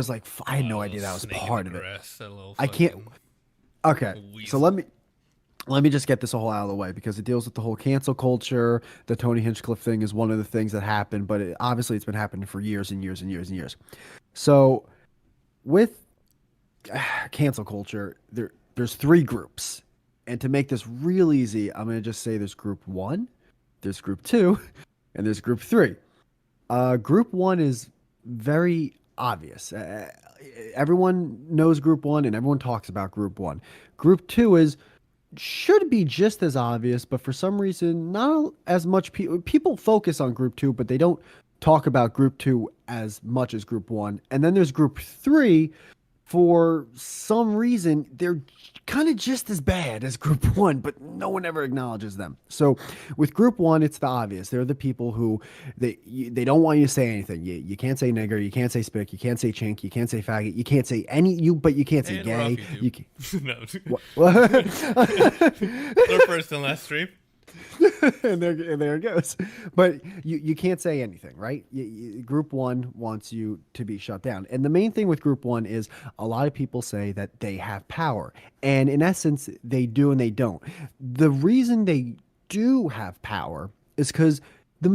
was like, I had Oh, no a little idea that was snake in the part of it. grass. That little I can't. fucking Okay, so weasel. let me just get this all out of the way because it deals with the whole cancel culture. The Tony Hinchcliffe thing is one of the things that happened, but obviously it's been happening for years and years and years and years. So with cancel culture, there's three groups, and to make this real easy, I'm gonna just say there's group one, there's group two, and there's group three. Group one is very obvious. Everyone knows group one, and everyone talks about group one. Group two is should be just as obvious, but for some reason, not as much people focus on group two, but they don't talk about group two as much as group one. And then there's group three. For some reason, they're kind of just as bad as group one, but no one ever acknowledges them. So with group one, it's the obvious. They're the people who they don't want you to say anything. You can't say nigger, you can't say spick, you can't say chink, you can't say faggot, you can't say any you, but you can't say And we're off gay. YouTube. You can, No. what? Their first and last stream. And there it goes. But you can't say anything, right? Group one wants you to be shut down. And the main thing with group one is a lot of people say that they have power. And in essence, they do and they don't. The reason they do have power is because the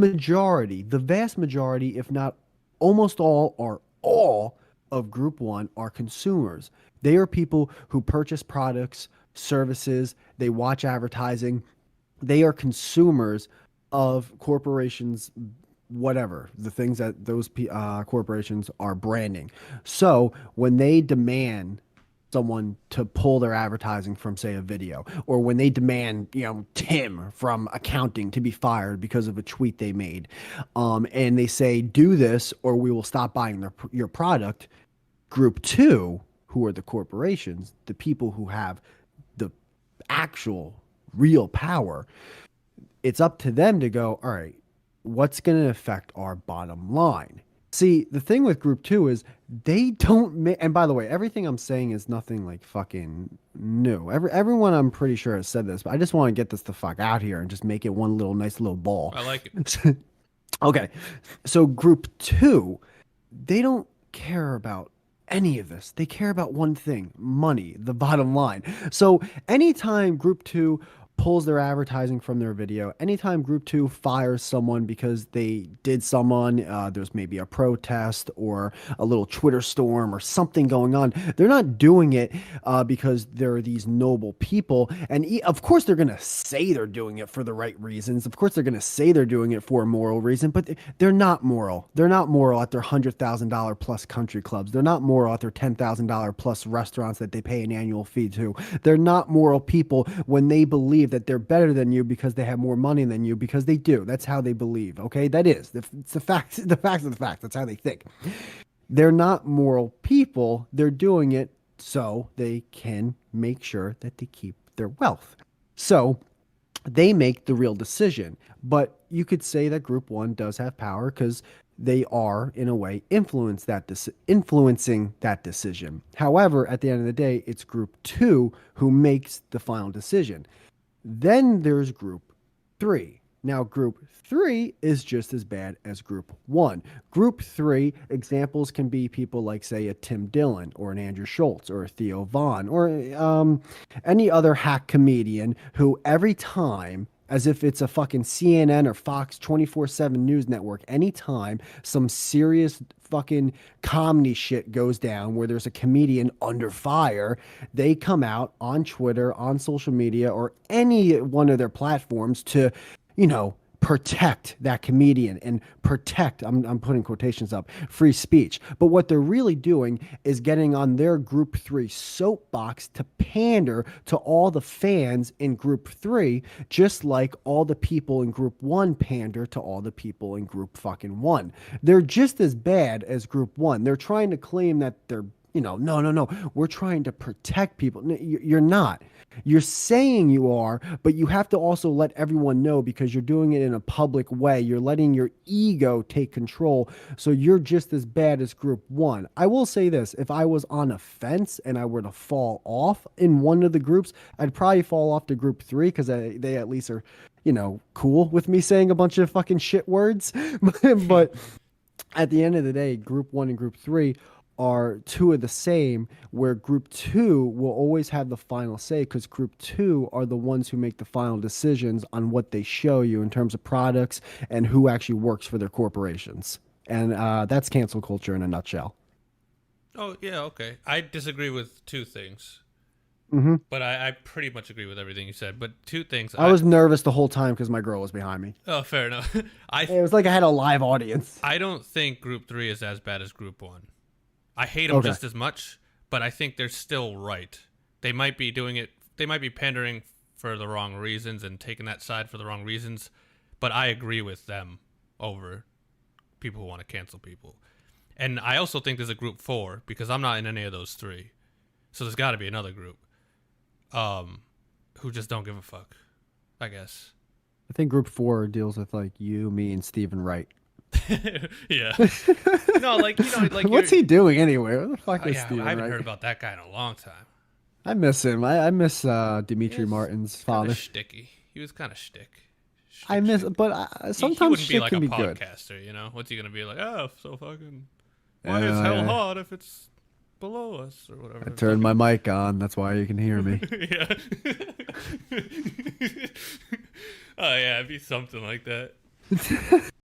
vast majority, if not almost all, or all of group one are consumers. They are people who purchase products, services, they watch advertising, they are consumers of corporations, whatever the things that those corporations are branding. So when they demand someone to pull their advertising from, say, a video, or when they demand, Tim from accounting to be fired because of a tweet they made, and they say, do this or we will stop buying your product. Group two, who are the corporations, the people who have the actual real power, it's up to them to go, all right, what's going to affect our bottom line? See, the thing with group two is they don't and by the way, everything I'm saying is nothing like fucking new. Everyone I'm pretty sure has said this, but I just want to get this the fuck out here and just make it one little nice little ball. I like it. Okay. So group two, they don't care about any of this. They care about one thing, money, the bottom line. So anytime group two pulls their advertising from their video, anytime group two fires someone because they did someone, there's maybe a protest or a little Twitter storm or something going on, they're not doing it because they're these noble people. And of course, they're going to say they're doing it for the right reasons. Of course, they're going to say they're doing it for a moral reason, but they're not moral. They're not moral at their $100,000 plus country clubs. They're not moral at their $10,000 plus restaurants that they pay an annual fee to. They're not moral people when they believe that they're better than you because they have more money than you, because they do. That's how they believe. Okay, that is it's the facts. The facts are the facts. That's how they think. They're not moral people. They're doing it so they can make sure that they keep their wealth. So they make the real decision. But you could say that group one does have power because they are, in a way, influencing that decision. However, at the end of the day, it's group two who makes the final decision. Then there's group three. Now, group three is just as bad as group one. Group three examples can be people like, say, a Tim Dillon or an Andrew Schultz or a Theo Vaughn or any other hack comedian who every time, as if it's a fucking CNN or Fox 24/7 news network, anytime some serious fucking comedy shit goes down where there's a comedian under fire, they come out on Twitter, on social media, or any one of their platforms to, protect that comedian and protect, I'm putting quotations up, free speech. But what they're really doing is getting on their group three soapbox to pander to all the fans in group three, just like all the people in group one pander to all the people in group fucking one. They're just as bad as group one. They're trying to claim that they're, no, no, no. We're trying to protect people. You're not. You're saying you are, but you have to also let everyone know because you're doing it in a public way. You're letting your ego take control. So you're just as bad as group one. I will say this. If I was on a fence and I were to fall off in one of the groups, I'd probably fall off to group three because they at least are, cool with me saying a bunch of fucking shit words. But at the end of the day, group one and group three are two of the same, where group two will always have the final say because group two are the ones who make the final decisions on what they show you in terms of products and who actually works for their corporations. And that's cancel culture in a nutshell. Oh yeah, okay. I disagree with two things, Hmm. but I pretty much agree with everything you said. But two things. I was nervous the whole time because my girl was behind me. Oh, fair enough. I It was like I had a live audience. I don't think Group Three is as bad as Group One. I hate them Okay. just as much, but I think they're still right. They might be doing it. They might be pandering for the wrong reasons and taking that side for the wrong reasons, but I agree with them over people who want to cancel people. And I also think there's a Group Four because I'm not in any of those three. So there's got to be another group, who just don't give a fuck. I guess. I think group four deals with like you, me, and Stephen Wright. Yeah. No, like like you're. What's he doing anyway? What the fuck is Yeah, I Stephen haven't heard Wright? about that guy in a long time. I miss him. I miss He Dimitri was Martin's kind of father. shticky. He was kind of shtick. I Shtick, miss, shtick. but He sometimes wouldn't be shit like can a be good. podcaster, you know? What's he gonna be like? Oh, so fucking. Why is hell Yeah, hot if it's below us or I whatever? turned my mic on. That's why you can hear me. Yeah. Oh yeah, it'd be something like that.